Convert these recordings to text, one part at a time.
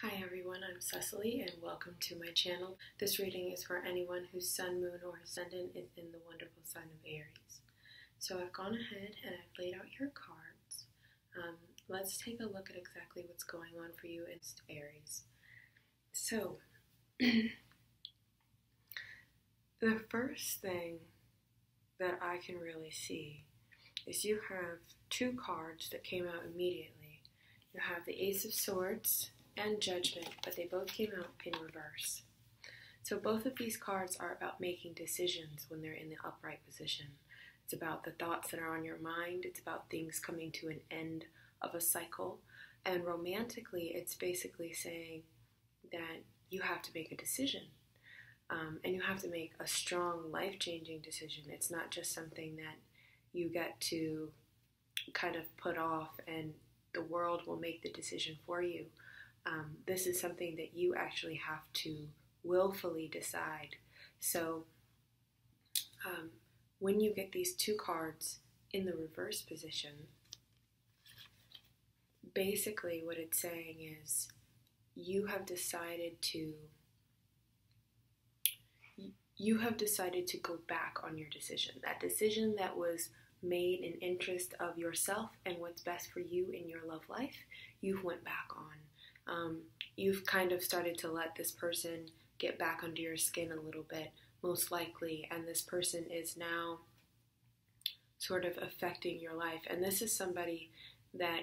Hi everyone, I'm Cecily and welcome to my channel. This reading is for anyone whose sun, moon, or ascendant is in the wonderful sign of Aries. So I've gone ahead and I've laid out your cards. Let's take a look at exactly what's going on for you in Aries. So, the first thing that I can really see is you have two cards that came out immediately. You have the Ace of Swords and Judgment, but they both came out in reverse. So both of these cards are about making decisions when they're in the upright position. It's about the thoughts that are on your mind. It's about things coming to an end of a cycle. And romantically, it's basically saying that you have to make a decision. And you have to make a strong, life-changing decision. It's not just something that you get to kind of put off and the world will make the decision for you. This is something that you actually have to willfully decide. So when you get these two cards in the reverse position, basically what it's saying is you have decided to go back on your decision. That decision that was made in interest of yourself and what's best for you in your love life, you've went back on. You've kind of started to let this person get back under your skin a little bit, most likely, and this person is now sort of affecting your life. And this is somebody that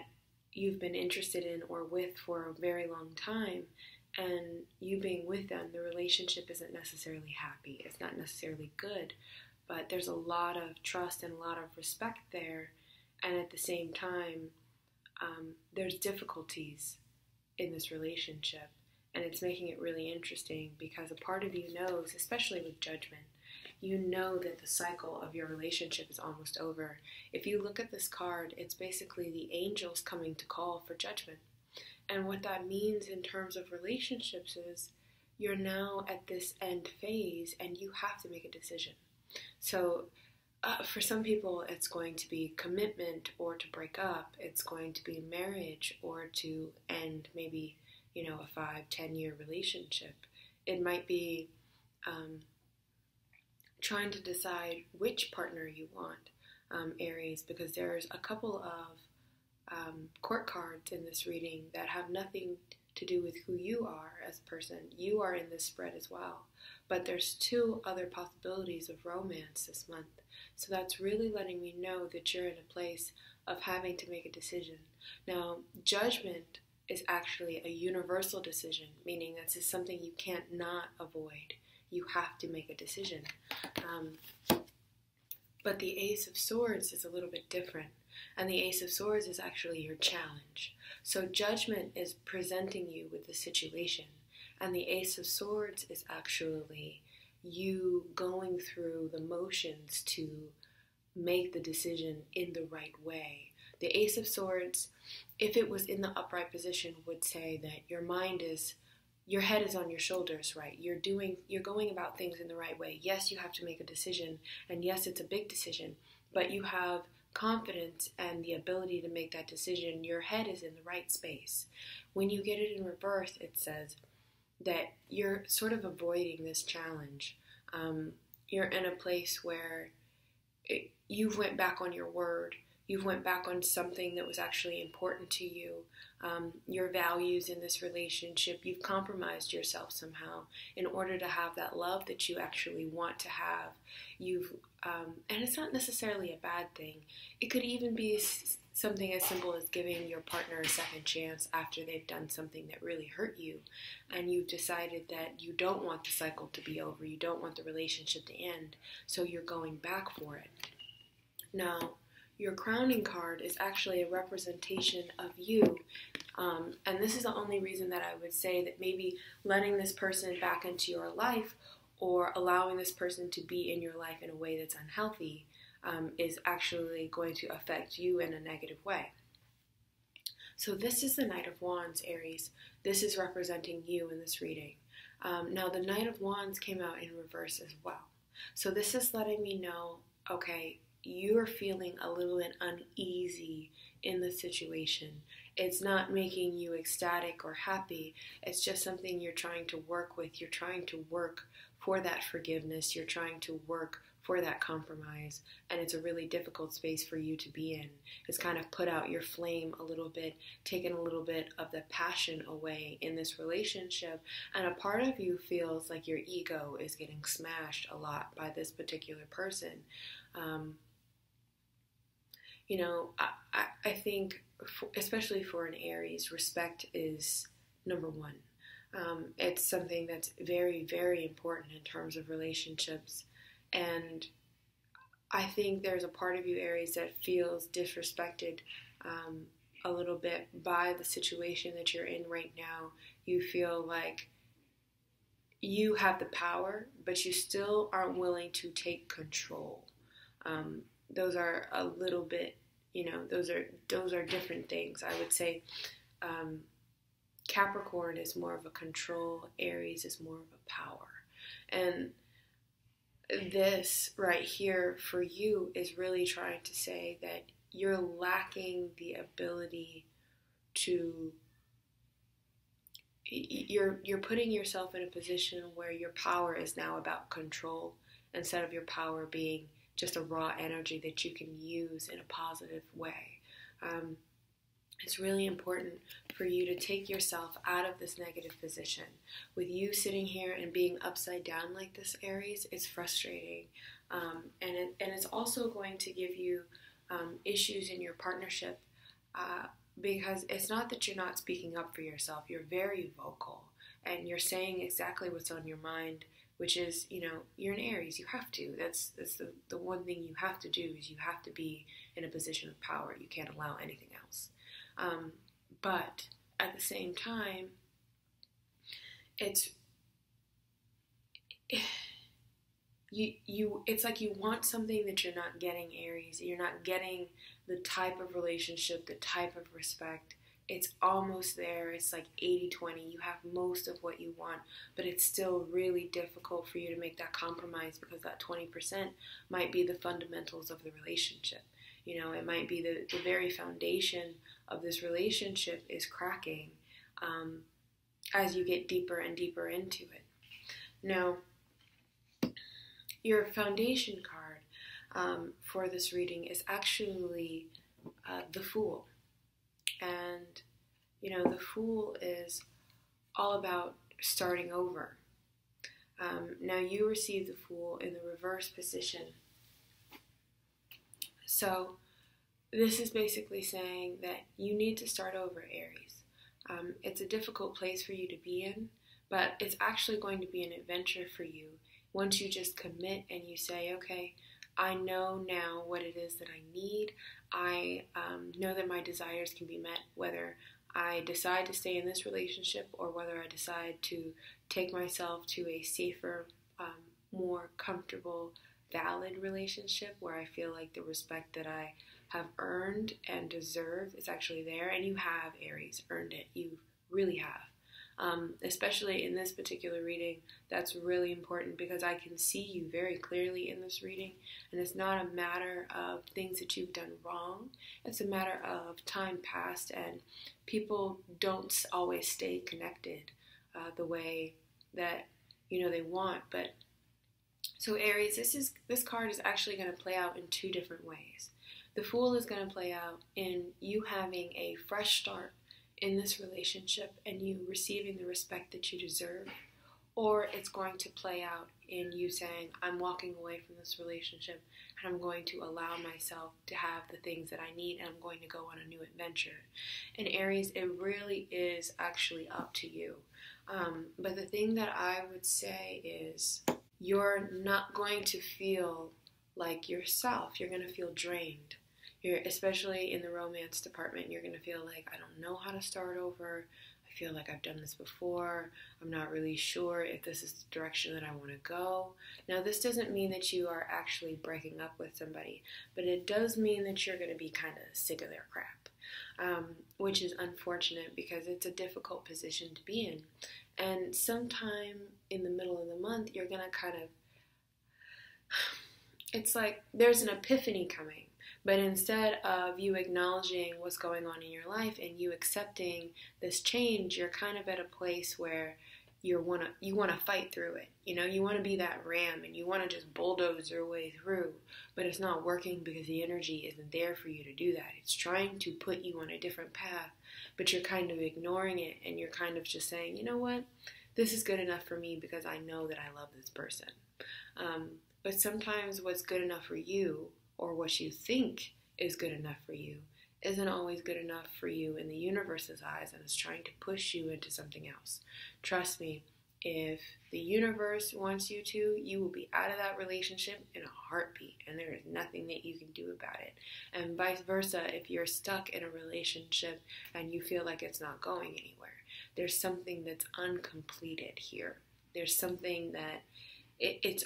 you've been interested in or with for a very long time, and you being with them, the relationship isn't necessarily happy. It's not necessarily good, but there's a lot of trust and a lot of respect there, and at the same time, there's difficulties in this relationship, and it's making it really interesting because a part of you knows, especially with Judgment, you know that the cycle of your relationship is almost over. If you look at this card, it's basically the angels coming to call for judgment. And what that means in terms of relationships is you're now at this end phase and you have to make a decision. So for some people, it's going to be commitment or to break up. It's going to be marriage or to end maybe, a 5-10 year relationship. It might be trying to decide which partner you want, Aries, because there's a couple of court cards in this reading that have nothing to do with who you are as a person. You are in this spread as well. But there's two other possibilities of romance this month. So that's really letting me know that you're in a place of having to make a decision. Now, Judgment is actually a universal decision, meaning this is something you can't not avoid. You have to make a decision. But the Ace of Swords is a little bit different. And the Ace of Swords is actually your challenge. So Judgment is presenting you with the situation. And the Ace of Swords is actually you going through the motions to make the decision in the right way. The Ace of Swords, if it was in the upright position, would say that your head is on your shoulders, right? You're going about things in the right way. Yes, you have to make a decision, and yes, it's a big decision, but you have confidence and the ability to make that decision. Your head is in the right space. When you get it in reverse, it says that you're sort of avoiding this challenge. You're in a place where you've went back on your word. You've went back on something that was actually important to you. Your values in this relationship. You've compromised yourself somehow in order to have that love that you actually want to have. And it's not necessarily a bad thing. It could even be something as simple as giving your partner a second chance after they've done something that really hurt you, and you've decided that you don't want the cycle to be over, you don't want the relationship to end, so you're going back for it. Now, your crowning card is actually a representation of you, and this is the only reason that I would say that maybe letting this person back into your life or allowing this person to be in your life in a way that's unhealthy is actually going to affect you in a negative way. So this is the Knight of Wands, Aries. This is representing you in this reading. Now the Knight of Wands came out in reverse as well. So this is letting me know, okay, you're feeling a little bit uneasy in the situation. It's not making you ecstatic or happy. It's just something you're trying to work with. You're trying to work for that forgiveness. You're trying to work for that compromise. And it's a really difficult space for you to be in. It's kind of put out your flame a little bit, taken a little bit of the passion away in this relationship. And a part of you feels like your ego is getting smashed a lot by this particular person. I think, especially for an Aries, respect is number one. It's something that's very, very important in terms of relationships. And I think there's a part of you, Aries, that feels disrespected a little bit by the situation that you're in right now. You feel like you have the power, but you still aren't willing to take control. Those are a little bit, those are different things. I would say Capricorn is more of a control, Aries is more of a power. And this right here for you is really trying to say that you're lacking the ability to, you're putting yourself in a position where your power is now about control instead of your power being just a raw energy that you can use in a positive way. It's really important for you to take yourself out of this negative position. With you sitting here and being upside down like this, Aries, it's frustrating. And it's also going to give you issues in your partnership because it's not that you're not speaking up for yourself. You're very vocal and you're saying exactly what's on your mind, which is, you're an Aries. You have to. That's the one thing you have to do is you have to be in a position of power. You can't allow anything else. But at the same time, it's like you want something that you're not getting, Aries. You're not getting the type of relationship, the type of respect. It's almost there. It's like 80-20. You have most of what you want, but it's still really difficult for you to make that compromise because that 20% might be the fundamentals of the relationship. It might be the very foundation of this relationship is cracking as you get deeper and deeper into it. Now, your foundation card for this reading is actually the Fool. And, the Fool is all about starting over. Now, you receive the Fool in the reverse position. So, this is basically saying that you need to start over, Aries. It's a difficult place for you to be in, but it's actually going to be an adventure for you once you just commit and you say, okay, I know now what it is that I need. I know that my desires can be met whether I decide to stay in this relationship or whether I decide to take myself to a safer, more comfortable, valid relationship where I feel like the respect that I have earned and deserve is actually there. And you have, Aries, earned it. You really have. Especially in this particular reading, that's really important because I can see you very clearly in this reading, and it's not a matter of things that you've done wrong. It's a matter of time past, and people don't always stay connected the way that they want. But so Aries, this card is actually going to play out in two different ways. The Fool is going to play out in you having a fresh start in this relationship and you receiving the respect that you deserve, or it's going to play out in you saying, I'm walking away from this relationship and I'm going to allow myself to have the things that I need and I'm going to go on a new adventure. And Aries, it really is actually up to you. But the thing that I would say is you're not going to feel like yourself. You're going to feel drained. Especially in the romance department, you're going to feel like, I don't know how to start over. I feel like I've done this before. I'm not really sure if this is the direction that I want to go. Now, this doesn't mean that you are actually breaking up with somebody, but it does mean that you're going to be kind of sick of their crap, which is unfortunate because it's a difficult position to be in. And sometime in the middle of the month, you're going to kind of it's like there's an epiphany coming. But instead of you acknowledging what's going on in your life and you accepting this change, you're kind of at a place where you want to fight through it. You know, you want to be that ram and you want to just bulldoze your way through, but it's not working because the energy isn't there for you to do that. It's trying to put you on a different path, but you're kind of ignoring it and you're kind of just saying, you know what, this is good enough for me because I know that I love this person. But sometimes what's good enough for you, or what you think is good enough for you, isn't always good enough for you in the universe's eyes, and it's trying to push you into something else. Trust me, if the universe wants you to, you will be out of that relationship in a heartbeat, and there is nothing that you can do about it. And vice versa, if you're stuck in a relationship and you feel like it's not going anywhere, there's something that's uncompleted here. There's something that it's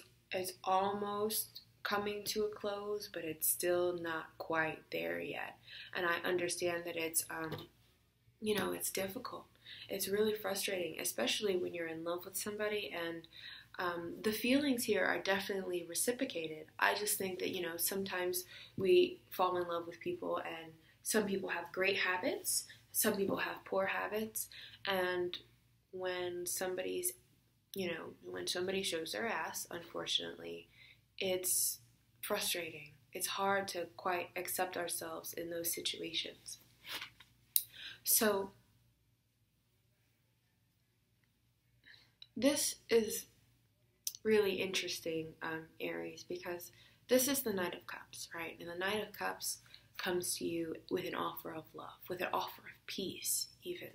almost coming to a close, but it's still not quite there yet. And I understand that it's, it's difficult. It's really frustrating, especially when you're in love with somebody, and the feelings here are definitely reciprocated. I just think that, sometimes we fall in love with people, and some people have great habits, some people have poor habits, and when somebody shows their ass, unfortunately, it's frustrating. It's hard to quite accept ourselves in those situations. So this is really interesting, Aries, because this is the Knight of Cups, right? And the Knight of Cups comes to you with an offer of love, with an offer of peace, even.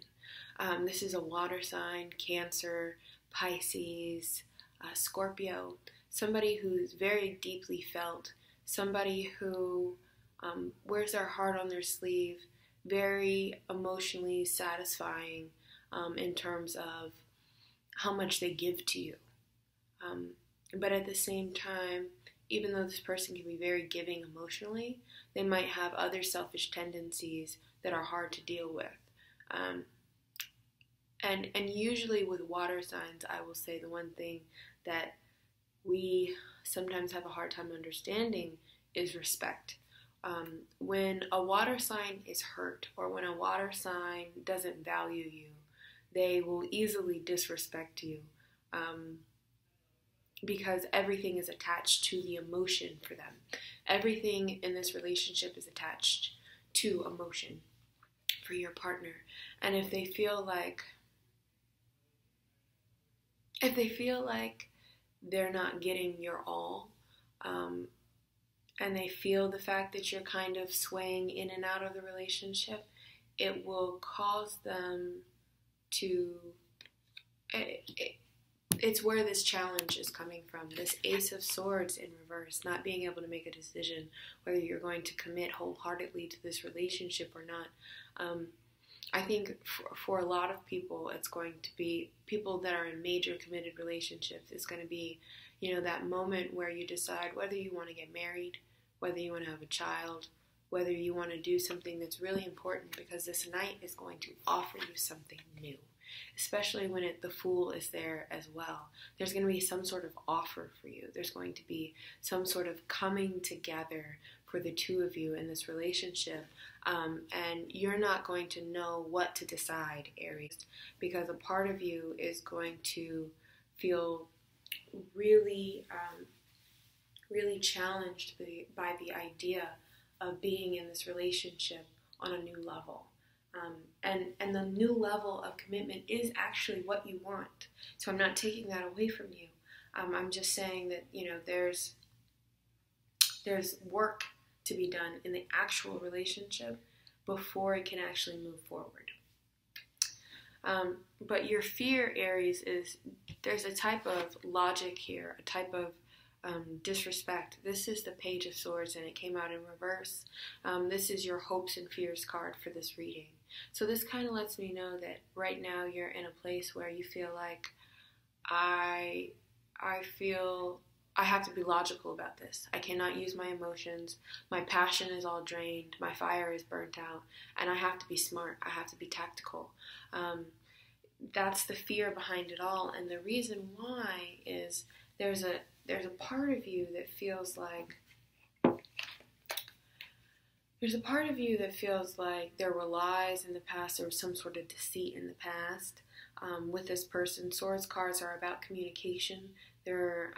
This is a water sign, Cancer, Pisces, Scorpio, somebody who's very deeply felt, somebody who wears their heart on their sleeve, very emotionally satisfying in terms of how much they give to you. But at the same time, even though this person can be very giving emotionally, they might have other selfish tendencies that are hard to deal with. And usually with water signs, I will say the one thing that we sometimes have a hard time understanding is respect. When a water sign is hurt, or when a water sign doesn't value you, they will easily disrespect you because everything is attached to the emotion for them. Everything in this relationship is attached to emotion for your partner. And if they feel like they're not getting your all, and they feel the fact that you're kind of swaying in and out of the relationship, it will cause them to, it's where this challenge is coming from, this Ace of Swords in reverse, not being able to make a decision whether you're going to commit wholeheartedly to this relationship or not. I think for a lot of people, it's going to be, people that are in major committed relationships, it's going to be, that moment where you decide whether you want to get married, whether you want to have a child, whether you want to do something that's really important, because this Knight is going to offer you something new, especially when the Fool is there as well. There's going to be some sort of offer for you. There's going to be some sort of coming together for the two of you in this relationship, and you're not going to know what to decide, Aries, because a part of you is going to feel really, really challenged by the idea of being in this relationship on a new level. And the new level of commitment is actually what you want. So I'm not taking that away from you. I'm just saying that, there's work to be done in the actual relationship before it can actually move forward. But your fear, Aries, is there's a type of logic here, a type of disrespect. This is the Page of Swords, and it came out in reverse. This is your hopes and fears card for this reading. So this kind of lets me know that right now you're in a place where you feel like, I feel I have to be logical about this. I cannot use my emotions. My passion is all drained. My fire is burnt out. And I have to be smart. I have to be tactical. That's the fear behind it all. And the reason why is there's a part of you that feels like There's a part of you that feels like there were lies in the past, there was some sort of deceit in the past with this person. Swords cards are about communication. They're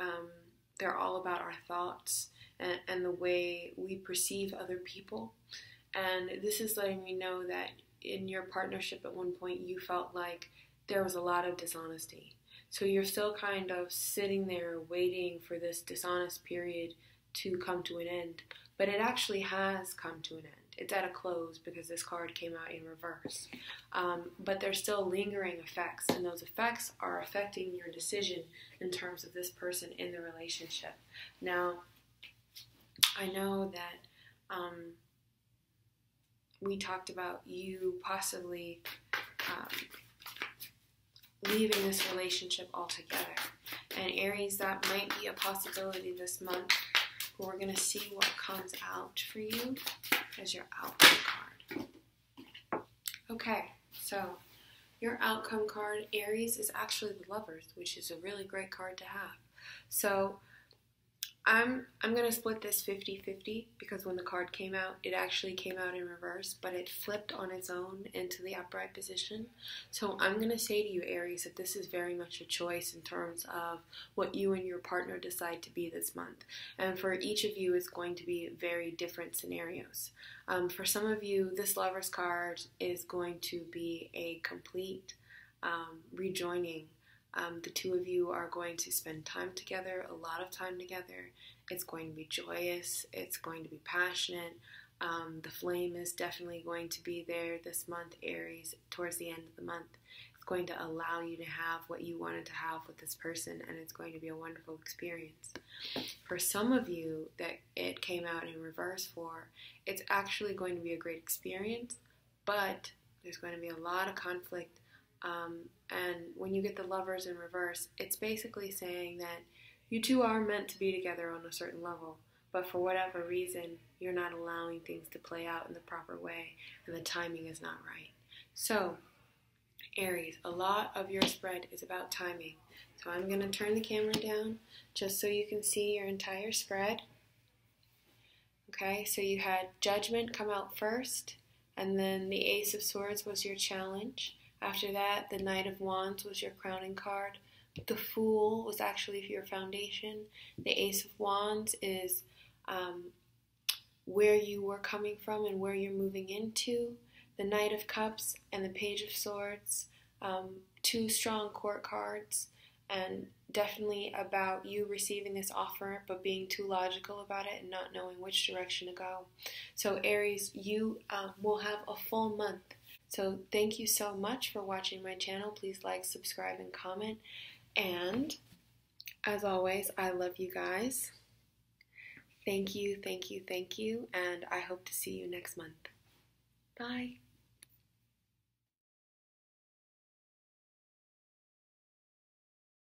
all about our thoughts and the way we perceive other people. And this is letting me know that in your partnership at one point you felt like there was a lot of dishonesty. So you're still kind of sitting there waiting for this dishonest period to come to an end. But it actually has come to an end. It's at a close because this card came out in reverse. But there's still lingering effects, and those effects are affecting your decision in terms of this person in the relationship. Now, I know that we talked about you possibly leaving this relationship altogether. And Aries, that might be a possibility this month. But we're going to see what comes out for you as your outcome card. Okay, so your outcome card, Aries, is actually the Lovers, which is a really great card to have. So I'm going to split this 50-50 because when the card came out, it actually came out in reverse, but it flipped on its own into the upright position. So I'm going to say to you, Aries, that this is very much a choice in terms of what you and your partner decide to be this month. And for each of you, it's going to be very different scenarios. For some of you, this Lovers card is going to be a complete rejoining. The two of you are going to spend time together, a lot of time together. It's going to be joyous. It's going to be passionate. The flame is definitely going to be there this month, Aries, towards the end of the month. It's going to allow you to have what you wanted to have with this person, and it's going to be a wonderful experience. For some of you that it came out in reverse for, it's actually going to be a great experience, but there's going to be a lot of conflict. And when you get the Lovers in reverse, it's basically saying that you two are meant to be together on a certain level, but for whatever reason, you're not allowing things to play out in the proper way, and the timing is not right. So, Aries, a lot of your spread is about timing. So I'm going to turn the camera down just so you can see your entire spread. Okay, so you had Judgment come out first, and then the Ace of Swords was your challenge. After that, the Knight of Wands was your crowning card. The Fool was actually your foundation. The Ace of Wands is where you were coming from and where you're moving into. The Knight of Cups and the Page of Swords, two strong court cards, and definitely about you receiving this offer but being too logical about it and not knowing which direction to go. So Aries, you will have a full month. So thank you so much for watching my channel. Please like, subscribe, and comment. And as always, I love you guys. Thank you, thank you, thank you. And I hope to see you next month. Bye.